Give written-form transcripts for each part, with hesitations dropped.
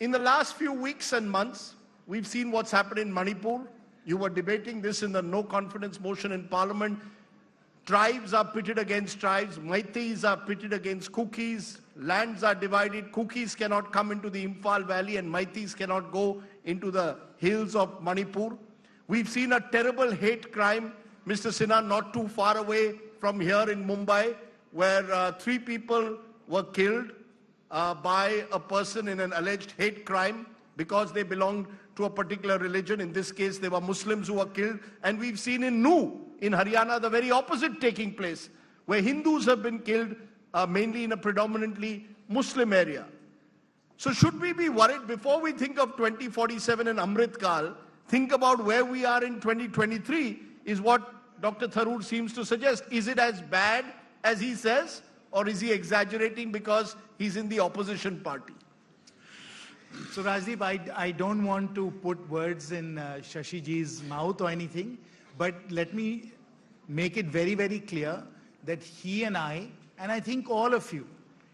In the last few weeks and months, we've seen what's happened in Manipur. You were debating this in the no confidence motion in Parliament. Tribes are pitted against tribes. Meiteis are pitted against Kukis. Lands are divided. Kukis cannot come into the Imphal Valley and Meiteis cannot go into the hills of Manipur. We've seen a terrible hate crime, Mr. Sinha, not too far away from here in Mumbai, where 3 people were killed by a person in an alleged hate crime because they belonged to a particular religion. In this case, they were Muslims who were killed. And we've seen in Nuh, in Haryana, the very opposite taking place, where Hindus have been killed, mainly in a predominantly Muslim area. So should we be worried before we think of 2047 and Amrit Kal, think about where we are in 2023, is what Dr. Tharoor seems to suggest. Is it as bad as he says, or is he exaggerating because he's in the opposition party? So Rajdeep, I don't want to put words in Shashi ji's mouth or anything, but let me make it very, very clear that he and I think all of you,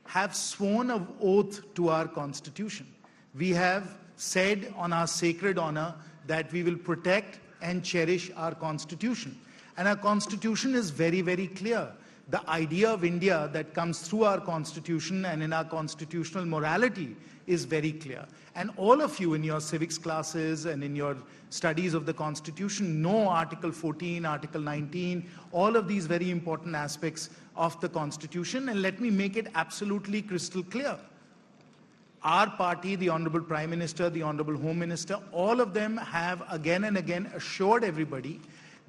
have sworn an oath to our Constitution. We have said on our sacred honor that we will protect and cherish our Constitution. And our Constitution is very, very clear. The idea of India that comes through our Constitution and in our constitutional morality is very clear. And all of you in your civics classes and in your studies of the Constitution know Article 14, Article 19, all of these very important aspects of the Constitution. And let me make it absolutely crystal clear. Our party, the Honorable Prime Minister, the Honorable Home Minister, all of them have again and again assured everybody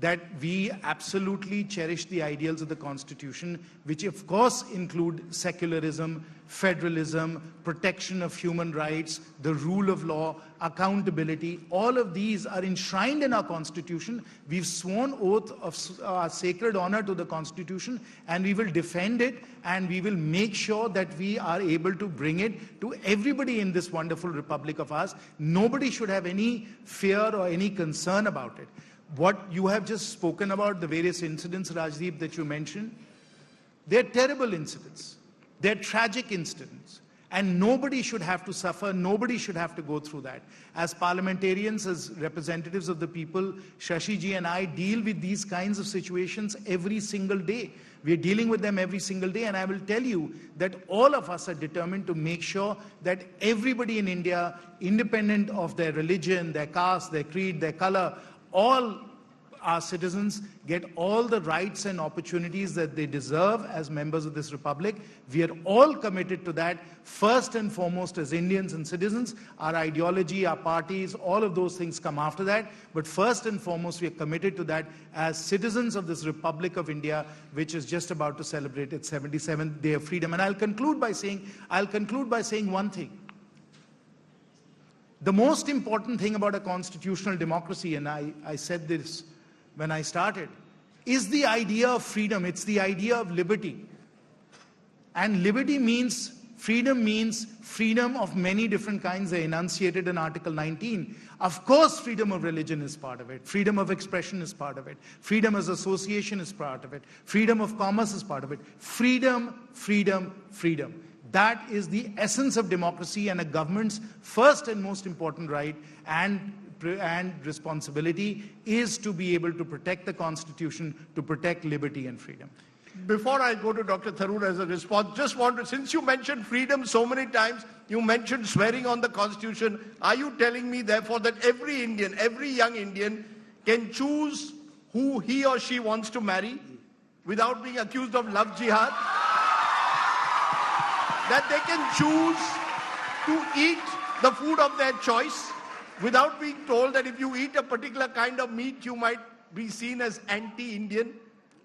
that we absolutely cherish the ideals of the Constitution, which of course include secularism, federalism, protection of human rights, the rule of law, accountability. All of these are enshrined in our Constitution. We've sworn oath of our sacred honor to the Constitution, and we will defend it, and we will make sure that we are able to bring it to everybody in this wonderful republic of ours. Nobody should have any fear or any concern about it. What you have just spoken about, the various incidents, Rajdeep, that you mentioned, they're terrible incidents. They're tragic incidents. And nobody should have to suffer. Nobody should have to go through that. As parliamentarians, as representatives of the people, Shashi ji and I deal with these kinds of situations every single day. We're dealing with them every single day. And I will tell you that all of us are determined to make sure that everybody in India, independent of their religion, their caste, their creed, their color, all our citizens get all the rights and opportunities that they deserve as members of this republic. We are all committed to that, first and foremost as Indians and citizens. Our ideology, our parties, all of those things come after that. But first and foremost, we are committed to that as citizens of this Republic of India, which is just about to celebrate its 77th day of freedom. And I'll conclude by saying one thing. The most important thing about a constitutional democracy, and I said this when I started, is the idea of freedom. It's the idea of liberty. And liberty means, freedom of many different kinds. They're enunciated in Article 19. Of course, freedom of religion is part of it. Freedom of expression is part of it. Freedom of association is part of it. Freedom of commerce is part of it. Freedom, freedom, freedom. That is the essence of democracy, and a government's first and most important right and responsibility is to be able to protect the Constitution, to protect liberty and freedom. Before I go to Dr. Tharoor as a response, just want to, since you mentioned freedom so many times, you mentioned swearing on the Constitution, are you telling me therefore that every Indian, every young Indian can choose who he or she wants to marry without being accused of love jihad? That they can choose to eat the food of their choice without being told that if you eat a particular kind of meat, you might be seen as anti-Indian?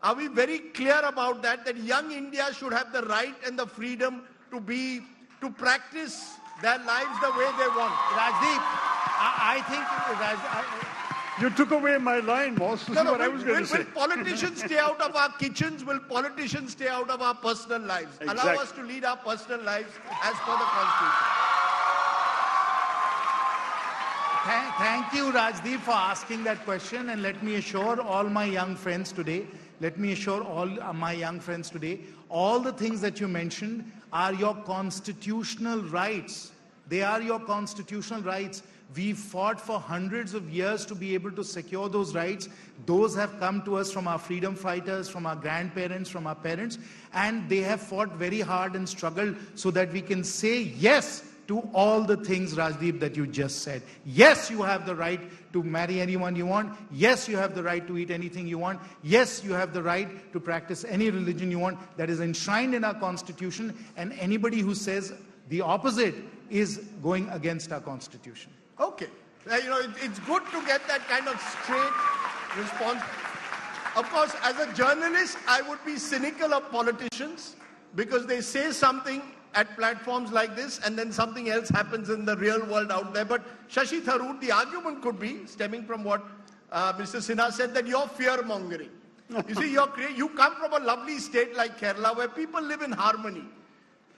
Are we very clear about that, that young India should have the right and the freedom to practice their lives the way they want? Rajdeep, I think... You took away my line, boss. This is what I was going to say. Will politicians stay out of our kitchens? Will politicians stay out of our personal lives? Exactly. Allow us to lead our personal lives as per the Constitution. Thank you, Rajdeep, for asking that question. And let me assure all my young friends today, all the things that you mentioned are your constitutional rights. They are your constitutional rights. We fought for hundreds of years to be able to secure those rights. Those have come to us from our freedom fighters, from our grandparents, from our parents, and they have fought very hard and struggled so that we can say yes to all the things, Rajdeep, that you just said. Yes, you have the right to marry anyone you want. Yes, you have the right to eat anything you want. Yes, you have the right to practice any religion you want. That is enshrined in our Constitution, and anybody who says the opposite is going against our Constitution. Okay. It's good to get that kind of straight response. Of course, as a journalist, I would be cynical of politicians because they say something at platforms like this and then something else happens in the real world out there. But Shashi Tharoor, the argument could be, stemming from what Mr. Sinha said, that you're fear-mongering. You see, you come from a lovely state like Kerala where people live in harmony.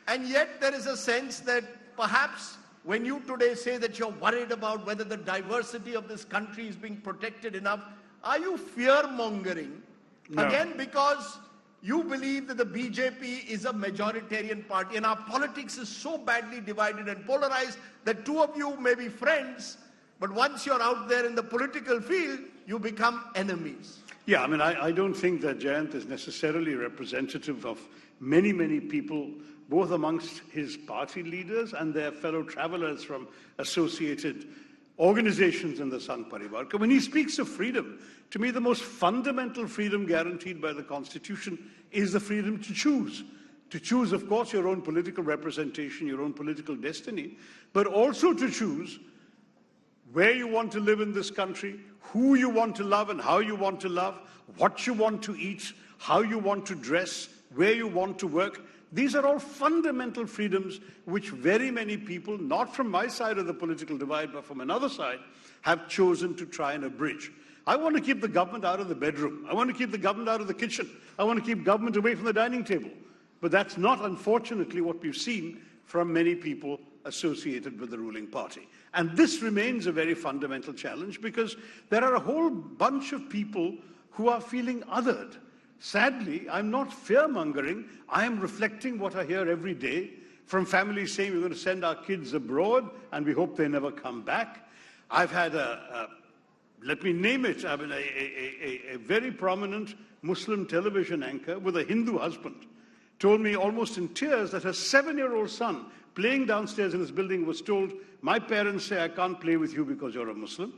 And yet there is a sense that perhaps when you today say that you're worried about whether the diversity of this country is being protected enough, are you fear-mongering? No. Again, because you believe that the BJP is a majoritarian party and our politics is so badly divided and polarized that two of you may be friends, but once you're out there in the political field, you become enemies. Yeah, I mean, I don't think that Jayant is necessarily representative of many, many people, both amongst his party leaders and their fellow travelers from associated organizations in the Sangh Parivar. When he speaks of freedom, to me the most fundamental freedom guaranteed by the Constitution is the freedom to choose. To choose, of course, your own political representation, your own political destiny, but also to choose where you want to live in this country, who you want to love and how you want to love, what you want to eat, how you want to dress, where you want to work. These are all fundamental freedoms which very many people, not from my side of the political divide, but from another side, have chosen to try and abridge. I want to keep the government out of the bedroom. I want to keep the government out of the kitchen. I want to keep government away from the dining table. But that's not, unfortunately, what we've seen from many people associated with the ruling party. And this remains a very fundamental challenge because there are a whole bunch of people who are feeling othered. Sadly, I'm not fear-mongering. I am reflecting what I hear every day from families saying we're going to send our kids abroad and we hope they never come back. I've had let me name it, I mean, a very prominent Muslim television anchor with a Hindu husband told me almost in tears that her 7-year-old son playing downstairs in his building was told, my parents say I can't play with you because you're a Muslim.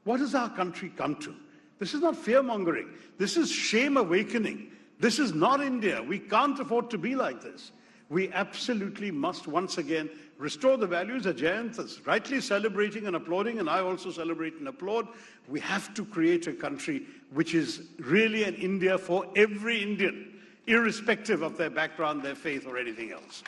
What has our country come to? This is not fear-mongering. This is shame awakening. This is not India. We can't afford to be like this. We absolutely must once again restore the values that Jayant is rightly celebrating and applauding, and I also celebrate and applaud. We have to create a country which is really an India for every Indian, irrespective of their background, their faith, or anything else.